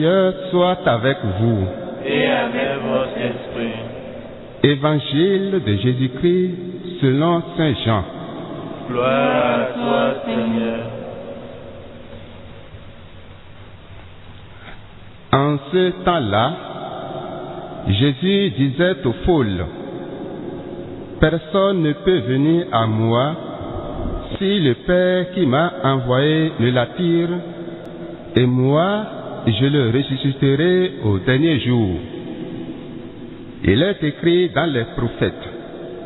Seigneur soit avec vous. Et avec votre esprit. Évangile de Jésus-Christ selon Saint Jean. Gloire à toi, Seigneur. En ce temps-là, Jésus disait aux foules, « Personne ne peut venir à moi si le Père qui m'a envoyé ne l'attire, et moi, je le ressusciterai au dernier jour. » Il est écrit dans les prophètes,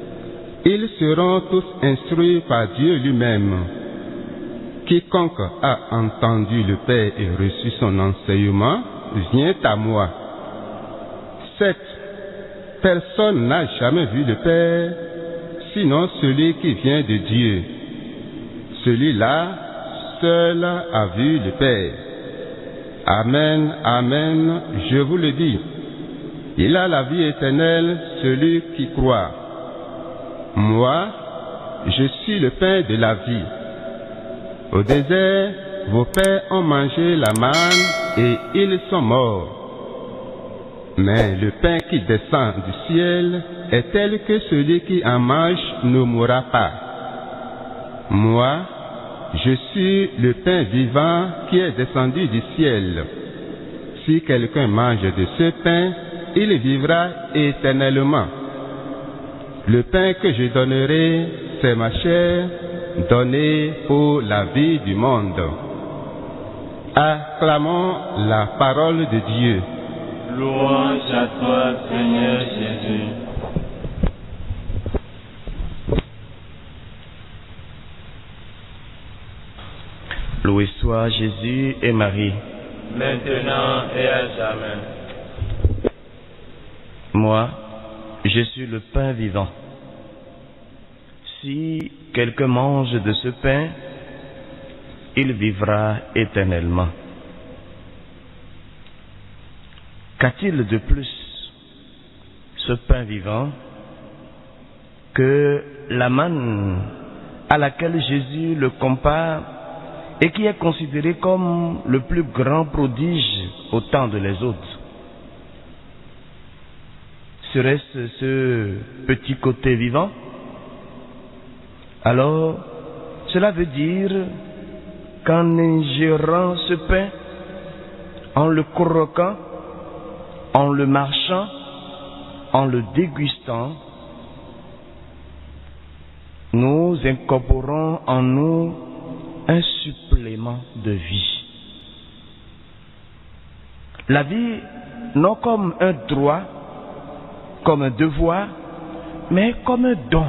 « Ils seront tous instruits par Dieu lui-même. Quiconque a entendu le Père et reçu son enseignement, vient à moi. Certes, personne n'a jamais vu le Père, sinon celui qui vient de Dieu. Celui-là seul a vu le Père. Amen, amen, je vous le dis. Il a la vie éternelle, celui qui croit. Moi, je suis le pain de la vie. Au désert, vos pères ont mangé la manne et ils sont morts. Mais le pain qui descend du ciel est tel que celui qui en mange ne mourra pas. Moi, je suis le pain vivant qui est descendu du ciel. Si quelqu'un mange de ce pain, il vivra éternellement. Le pain que je donnerai, c'est ma chair, donnée pour la vie du monde. Acclamons la parole de Dieu. Louange à toi, Seigneur Jésus. Loué soit Jésus et Marie, maintenant et à jamais. Moi, je suis le pain vivant. Si quelqu'un mange de ce pain, il vivra éternellement. Qu'a-t-il de plus, ce pain vivant, que la manne à laquelle Jésus le compare et qui est considéré comme le plus grand prodige au temps de les autres? Serait-ce ce petit côté vivant? Alors, cela veut dire qu'en ingérant ce pain, en le croquant, en le marchant, en le dégustant, nous incorporons en nous un supplément de vie. La vie, non comme un droit, comme un devoir, mais comme un don.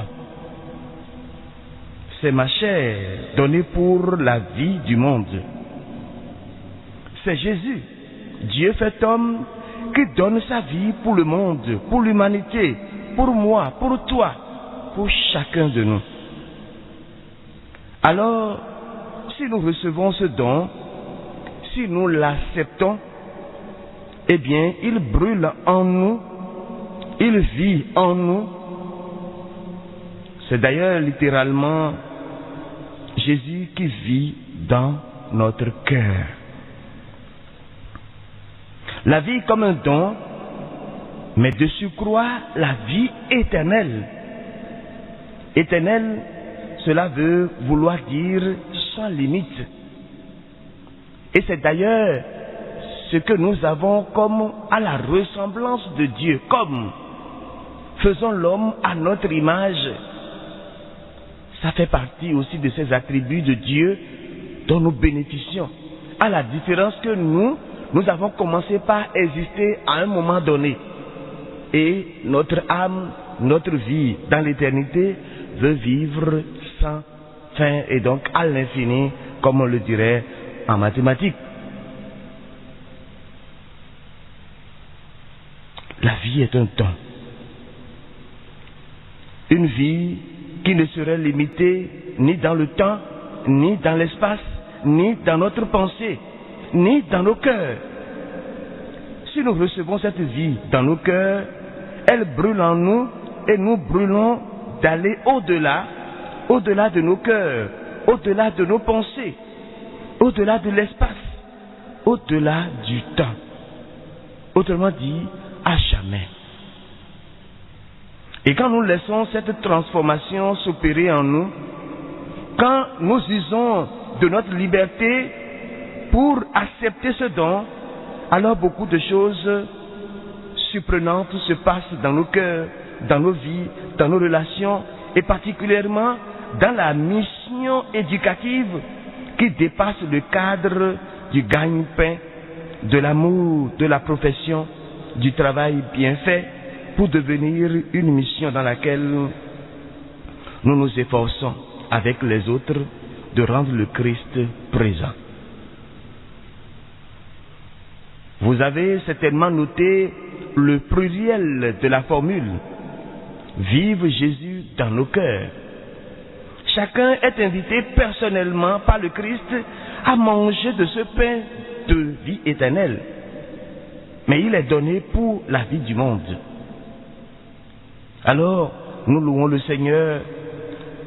C'est ma chair donnée pour la vie du monde. C'est Jésus, Dieu fait homme, qui donne sa vie pour le monde, pour l'humanité, pour moi, pour toi, pour chacun de nous. Alors, si nous recevons ce don, si nous l'acceptons, eh bien, il brûle en nous, il vit en nous. C'est d'ailleurs littéralement Jésus qui vit dans notre cœur. La vie comme un don, mais de surcroît la vie éternelle. Éternelle, cela veut vouloir dire sans limite. Et c'est d'ailleurs ce que nous avons comme à la ressemblance de Dieu, comme faisons l'homme à notre image. Ça fait partie aussi de ces attributs de Dieu dont nous bénéficions. À la différence que nous avons commencé par exister à un moment donné. Et notre âme, notre vie dans l'éternité veut vivre sans fin et donc à l'infini, comme on le dirait en mathématiques. La vie est un don. Une vie qui ne serait limitée ni dans le temps, ni dans l'espace, ni dans notre pensée, ni dans nos cœurs. Si nous recevons cette vie dans nos cœurs, elle brûle en nous et nous brûlons d'aller au-delà, au-delà de nos cœurs, au-delà de nos pensées, au-delà de l'espace, au-delà du temps. Autrement dit, à jamais. Et quand nous laissons cette transformation s'opérer en nous, quand nous usons de notre liberté pour accepter ce don, alors beaucoup de choses surprenantes se passent dans nos cœurs, dans nos vies, dans nos relations, et particulièrement dans la mission éducative qui dépasse le cadre du gagne-pain, de l'amour, de la profession, du travail bien fait, pour devenir une mission dans laquelle nous nous efforçons avec les autres de rendre le Christ présent. Vous avez certainement noté le pluriel de la formule « Vive Jésus dans nos cœurs ». Chacun est invité personnellement par le Christ à manger de ce pain de vie éternelle. Mais il est donné pour la vie du monde. Alors, nous louons le Seigneur,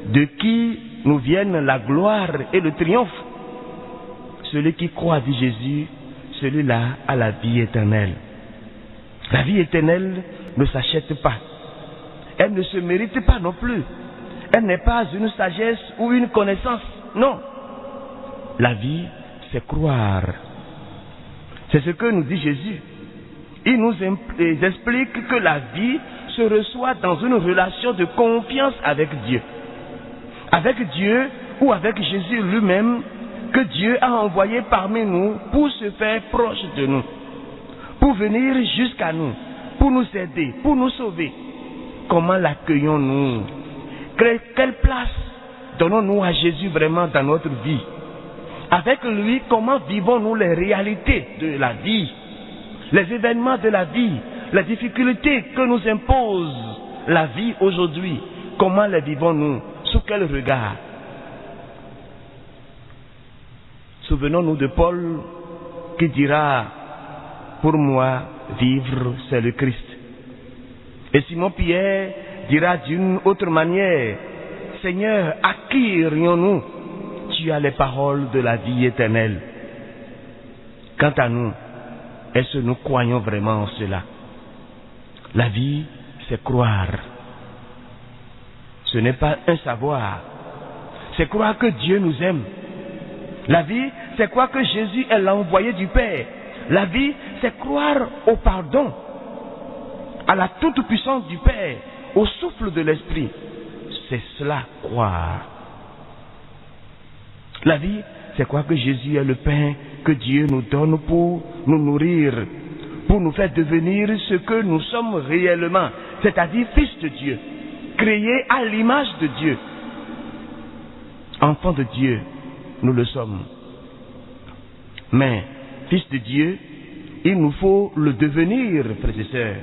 de qui nous viennent la gloire et le triomphe. Celui qui croit, dit Jésus, celui-là a la vie éternelle. La vie éternelle ne s'achète pas. Elle ne se mérite pas non plus. Elle n'est pas une sagesse ou une connaissance. Non. La vie, c'est croire. C'est ce que nous dit Jésus. Il nous explique que la vie se reçoit dans une relation de confiance avec Dieu. Avec Dieu ou avec Jésus lui-même, que Dieu a envoyé parmi nous pour se faire proche de nous, pour venir jusqu'à nous, pour nous aider, pour nous sauver. Comment l'accueillons-nous? Quelle place donnons-nous à Jésus vraiment dans notre vie? Avec lui, comment vivons-nous les réalités de la vie, les événements de la vie, les difficultés que nous impose la vie aujourd'hui? Comment les vivons-nous? Sous quel regard? Souvenons-nous de Paul qui dira « Pour moi, vivre, c'est le Christ ». Et Simon-Pierre dira d'une autre manière « Seigneur, à qui irions-nous? Tu as les paroles de la vie éternelle. » Quant à nous, est-ce que nous croyons vraiment en cela? La vie, c'est croire. Ce n'est pas un savoir. C'est croire que Dieu nous aime. La vie, c'est croire que Jésus est l'envoyé du Père. La vie, c'est croire au pardon, à la toute-puissance du Père, au souffle de l'Esprit. C'est cela, croire. La vie, c'est croire que Jésus est le pain que Dieu nous donne pour nous nourrir, pour nous faire devenir ce que nous sommes réellement, c'est-à-dire fils de Dieu, créés à l'image de Dieu. Enfants de Dieu, nous le sommes. Mais, fils de Dieu, il nous faut le devenir, frères et sœurs.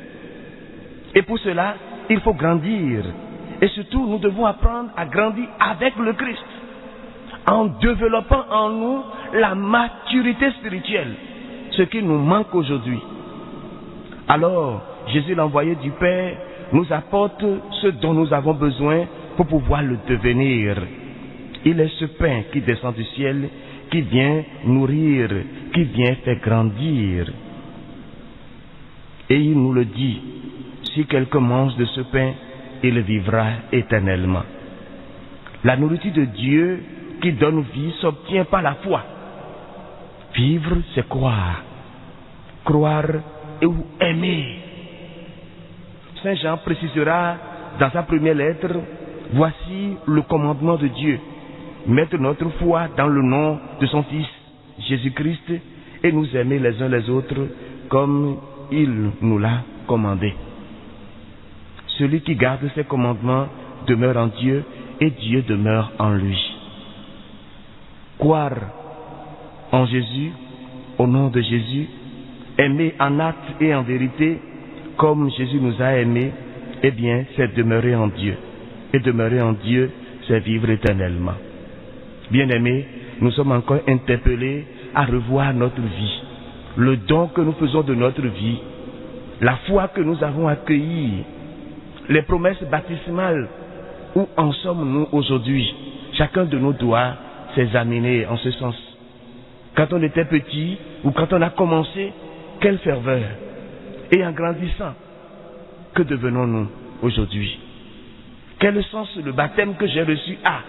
Et pour cela, il faut grandir. Et surtout, nous devons apprendre à grandir avec le Christ, en développant en nous la maturité spirituelle, ce qui nous manque aujourd'hui. Alors, Jésus, l'envoyé du Père, nous apporte ce dont nous avons besoin pour pouvoir le devenir. Il est ce pain qui descend du ciel, qui vient nourrir, qui vient faire grandir. Et il nous le dit, si quelqu'un mange de ce pain, il vivra éternellement. La nourriture de Dieu qui donne vie s'obtient par la foi. Vivre, c'est croire. Croire et aimer. Saint Jean précisera dans sa première lettre, voici le commandement de Dieu. Mettre notre foi dans le nom de son Fils, Jésus-Christ, et nous aimer les uns les autres comme il nous l'a commandé. Celui qui garde ses commandements demeure en Dieu et Dieu demeure en lui. Croire en Jésus, au nom de Jésus, aimer en acte et en vérité, comme Jésus nous a aimés, eh bien, c'est demeurer en Dieu. Et demeurer en Dieu, c'est vivre éternellement. Bien-aimés, nous sommes encore interpellés à revoir notre vie, le don que nous faisons de notre vie, la foi que nous avons accueillie, les promesses baptismales. Où en sommes-nous aujourd'hui? Chacun de nous doit s'examiner en ce sens. Quand on était petit ou quand on a commencé, quelle ferveur, Et en grandissant, que devenons-nous aujourd'hui? Quel sens le baptême que j'ai reçu a?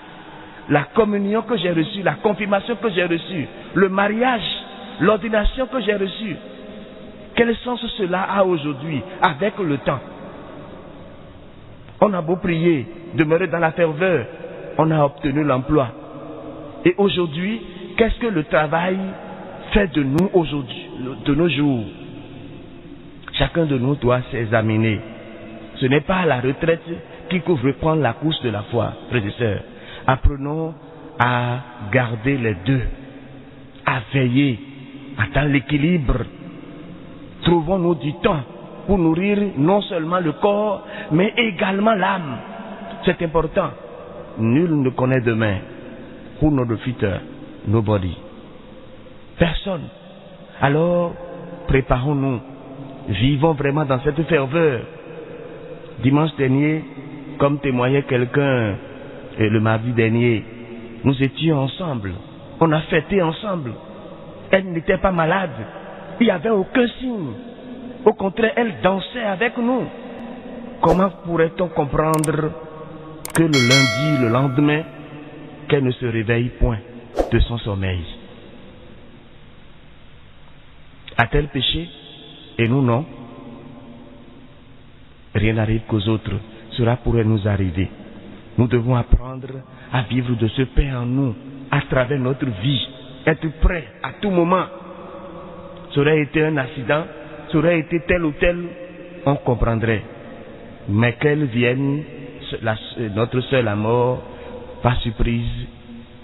La communion que j'ai reçue, la confirmation que j'ai reçue, le mariage, l'ordination que j'ai reçue. Quel sens cela a aujourd'hui avec le temps? On a beau prier, demeurer dans la ferveur, on a obtenu l'emploi. Et aujourd'hui, qu'est-ce que le travail fait de nous aujourd'hui, de nos jours? Chacun de nous doit s'examiner. Ce n'est pas la retraite qu'il faut reprendre la course de la foi, frères et sœurs. Apprenons à garder les deux, à veiller, à dans l'équilibre. Trouvons-nous du temps pour nourrir non seulement le corps, mais également l'âme. C'est important. Nul ne connaît demain. Who knows the future? Nobody. Personne. Alors, préparons-nous. Vivons vraiment dans cette ferveur. Dimanche dernier, comme témoignait quelqu'un, et le mardi dernier, nous étions ensemble. On a fêté ensemble. Elle n'était pas malade. Il n'y avait aucun signe. Au contraire, elle dansait avec nous. Comment pourrait-on comprendre que le lundi, le lendemain, qu'elle ne se réveille point de son sommeil? A-t-elle péché? Et nous non? Rien n'arrive qu'aux autres. Cela pourrait nous arriver. Nous devons apprendre à vivre de ce pain en nous, à travers notre vie, être prêt à tout moment. Ça aurait été un accident, ça aurait été tel ou tel, on comprendrait. Mais qu'elle vienne, notre seule à mort, par surprise,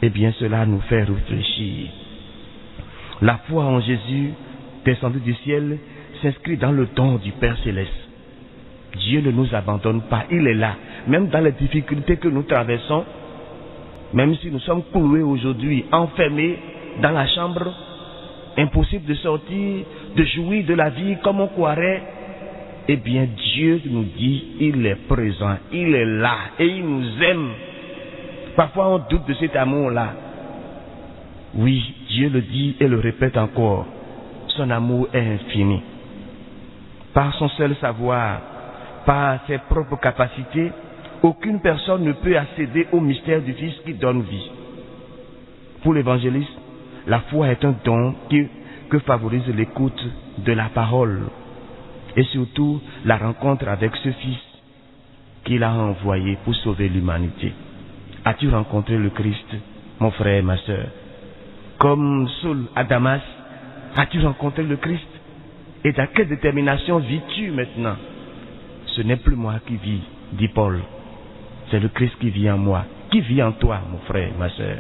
eh bien cela nous fait réfléchir. La foi en Jésus, descendu du ciel, s'inscrit dans le don du Père Céleste. Dieu ne nous abandonne pas, il est là. Même dans les difficultés que nous traversons, même si nous sommes cloués aujourd'hui, enfermés dans la chambre, impossible de sortir, de jouir de la vie comme on croirait, eh bien Dieu nous dit, il est présent, il est là et il nous aime. Parfois on doute de cet amour-là. Oui, Dieu le dit et le répète encore, son amour est infini. Par son seul savoir, par ses propres capacités, aucune personne ne peut accéder au mystère du Fils qui donne vie. Pour l'évangéliste, la foi est un don que favorise l'écoute de la parole et surtout la rencontre avec ce Fils qu'il a envoyé pour sauver l'humanité. As-tu rencontré le Christ, mon frère et ma sœur? Comme Saul à Damas, as-tu rencontré le Christ? Et dans quelle détermination vis-tu maintenant? Ce n'est plus moi qui vis, dit Paul. C'est le Christ qui vit en moi. Qui vit en toi, mon frère, ma sœur?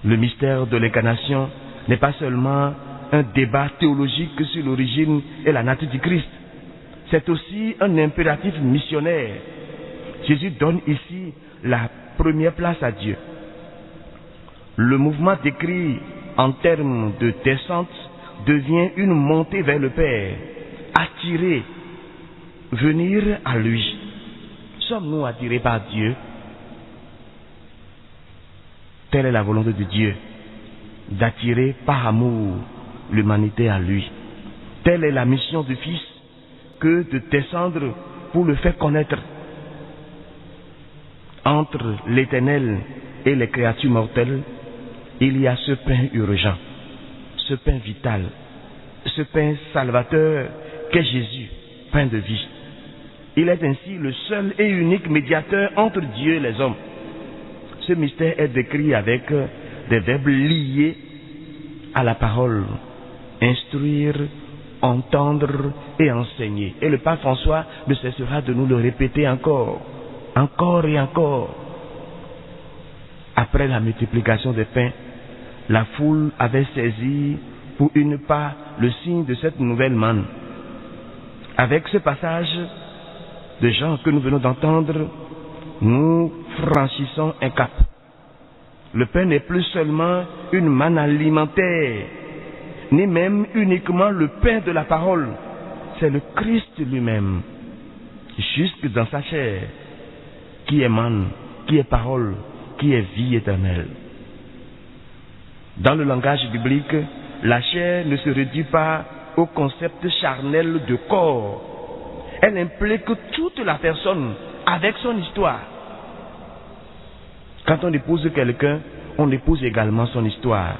Le mystère de l'incarnation n'est pas seulement un débat théologique sur l'origine et la nature du Christ. C'est aussi un impératif missionnaire. Jésus donne ici la première place à Dieu. Le mouvement décrit en termes de descente devient une montée vers le Père, attirer, venir à lui. Sommes-nous attirés par Dieu? Telle est la volonté de Dieu, d'attirer par amour l'humanité à lui. Telle est la mission du Fils, que de descendre pour le faire connaître. Entre l'Éternel et les créatures mortelles, il y a ce pain urgent, ce pain vital, ce pain salvateur qu'est Jésus, pain de vie. Il est ainsi le seul et unique médiateur entre Dieu et les hommes. Ce mystère est décrit avec des verbes liés à la parole. Instruire, entendre et enseigner. Et le pape François ne cessera de nous le répéter encore et encore. Après la multiplication des pains, la foule avait saisi pour une part le signe de cette nouvelle manne. Avec ce passage de Jean que nous venons d'entendre, nous franchissons un cap. Le pain n'est plus seulement une manne alimentaire, ni même uniquement le pain de la parole. C'est le Christ lui-même, jusque dans sa chair, qui est manne, qui est parole, qui est vie éternelle. Dans le langage biblique, la chair ne se réduit pas au concept charnel de corps. Elle implique toute la personne avec son histoire. Quand on épouse quelqu'un, on épouse également son histoire.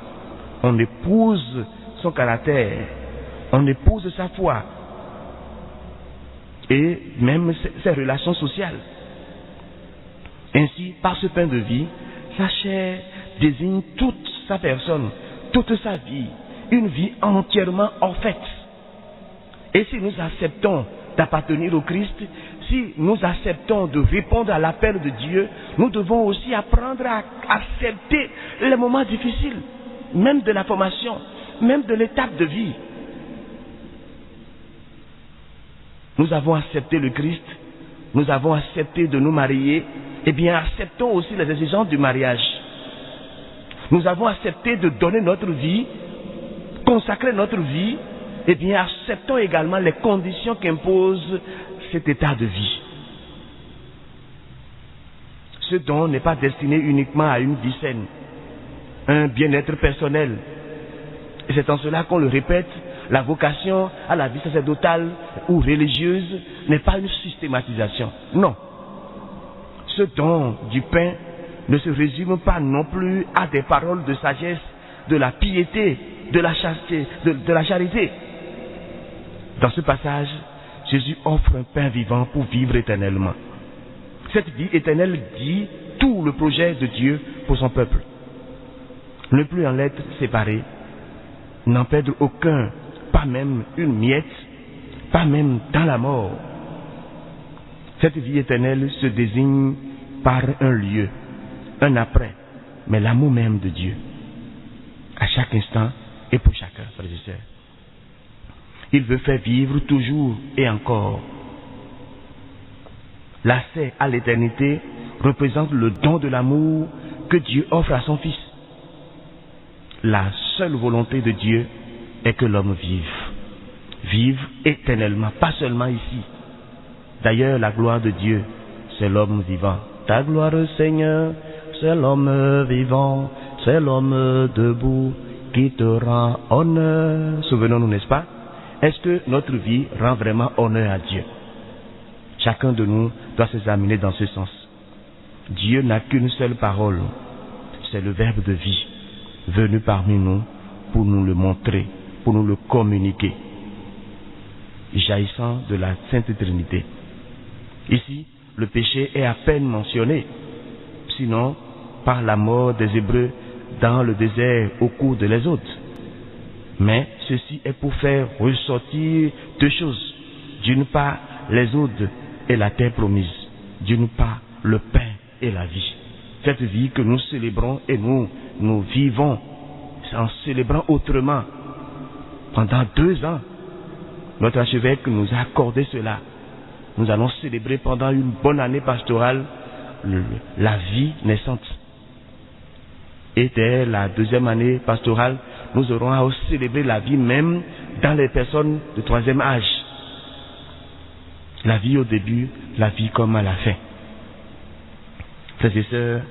On épouse son caractère. On épouse sa foi. Et même ses relations sociales. Ainsi, par ce pain de vie, sa chair désigne toute sa personne, toute sa vie, une vie entièrement en fait. Et si nous acceptons d'appartenir au Christ, si nous acceptons de répondre à l'appel de Dieu, nous devons aussi apprendre à accepter les moments difficiles, même de la formation, même de l'étape de vie. Nous avons accepté le Christ, nous avons accepté de nous marier, eh bien acceptons aussi les exigences du mariage. Nous avons accepté de donner notre vie, consacrer notre vie, eh bien acceptons également les conditions qu'impose cet état de vie. Ce don n'est pas destiné uniquement à une vie saine, un bien-être personnel. Et c'est en cela qu'on le répète, la vocation à la vie sacerdotale ou religieuse n'est pas une systématisation. Non. Ce don du pain ne se résume pas non plus à des paroles de sagesse, de la piété, de la chasteté, de la charité. Dans ce passage, Jésus offre un pain vivant pour vivre éternellement. Cette vie éternelle dit tout le projet de Dieu pour son peuple. Ne plus en être séparé, n'en perdre aucun, pas même une miette, pas même dans la mort. Cette vie éternelle se désigne par un lieu, un après, mais l'amour même de Dieu, à chaque instant et pour chacun, frères et sœurs. Il veut faire vivre toujours et encore. L'accès à l'éternité représente le don de l'amour que Dieu offre à son Fils. La seule volonté de Dieu est que l'homme vive éternellement, pas seulement ici. D'ailleurs, la gloire de Dieu, c'est l'homme vivant. Ta gloire, Seigneur, c'est l'homme vivant, c'est l'homme debout qui te rend honneur. Souvenons-nous, n'est-ce pas? Est-ce que notre vie rend vraiment honneur à Dieu? Chacun de nous doit s'examiner dans ce sens. Dieu n'a qu'une seule parole, c'est le Verbe de vie, venu parmi nous pour nous le montrer, pour nous le communiquer, jaillissant de la Sainte Trinité. Ici, le péché est à peine mentionné, sinon par la mort des Hébreux dans le désert au cours de l'Exode. Mais ceci est pour faire ressortir deux choses. D'une part, l'Exode et la terre promise. D'une part, le pain et la vie. Cette vie que nous célébrons et nous vivons en célébrant autrement. Pendant 2 ans, notre archevêque nous a accordé cela. Nous allons célébrer pendant une bonne année pastorale la vie naissante. Et dès la 2e année pastorale, nous aurons à célébrer la vie même dans les personnes de 3e âge. La vie au début, la vie comme à la fin. Frères et sœurs,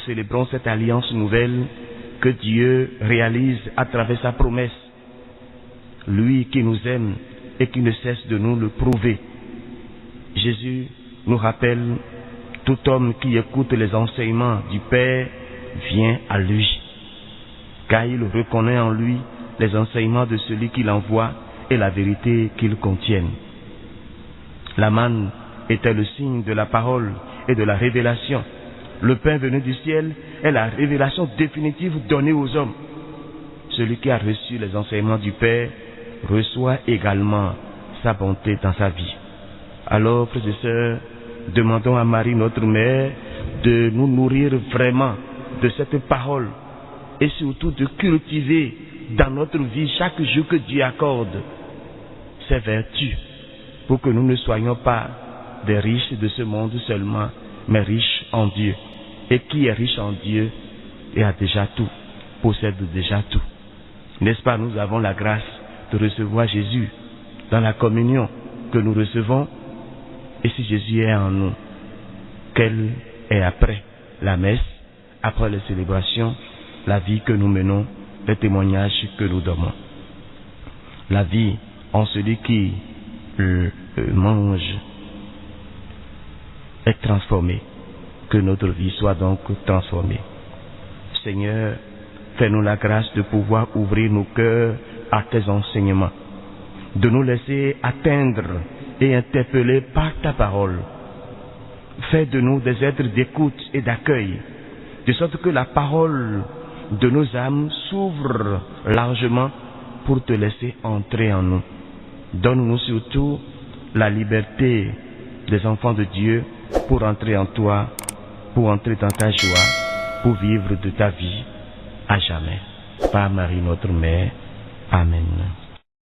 célébrons cette alliance nouvelle que Dieu réalise à travers sa promesse. Lui qui nous aime et qui ne cesse de nous le prouver. Jésus nous rappelle, tout homme qui écoute les enseignements du Père vient à lui, car il reconnaît en lui les enseignements de celui qui l'envoie et la vérité qu'ils contiennent. La manne était le signe de la parole et de la révélation. Le pain venu du ciel est la révélation définitive donnée aux hommes. Celui qui a reçu les enseignements du Père reçoit également sa bonté dans sa vie. Alors, frères et sœurs, demandons à Marie, notre mère, de nous nourrir vraiment de cette parole et surtout de cultiver dans notre vie chaque jour que Dieu accorde ses vertus pour que nous ne soyons pas des riches de ce monde seulement, mais riches en Dieu. Et qui est riche en Dieu et a déjà tout, possède déjà tout. N'est-ce pas, nous avons la grâce de recevoir Jésus dans la communion que nous recevons. Et si Jésus est en nous, quelle est après la messe, après les célébrations, la vie que nous menons, les témoignages que nous donnons. La vie en celui qui le mange est transformée. Que notre vie soit donc transformée. Seigneur, fais-nous la grâce de pouvoir ouvrir nos cœurs à tes enseignements, de nous laisser atteindre et interpeller par ta parole. Fais de nous des êtres d'écoute et d'accueil, de sorte que la parole de nos âmes s'ouvre largement pour te laisser entrer en nous. Donne-nous surtout la liberté des enfants de Dieu pour entrer en toi, pour entrer dans ta joie, pour vivre de ta vie à jamais. Par Marie notre Mère. Amen.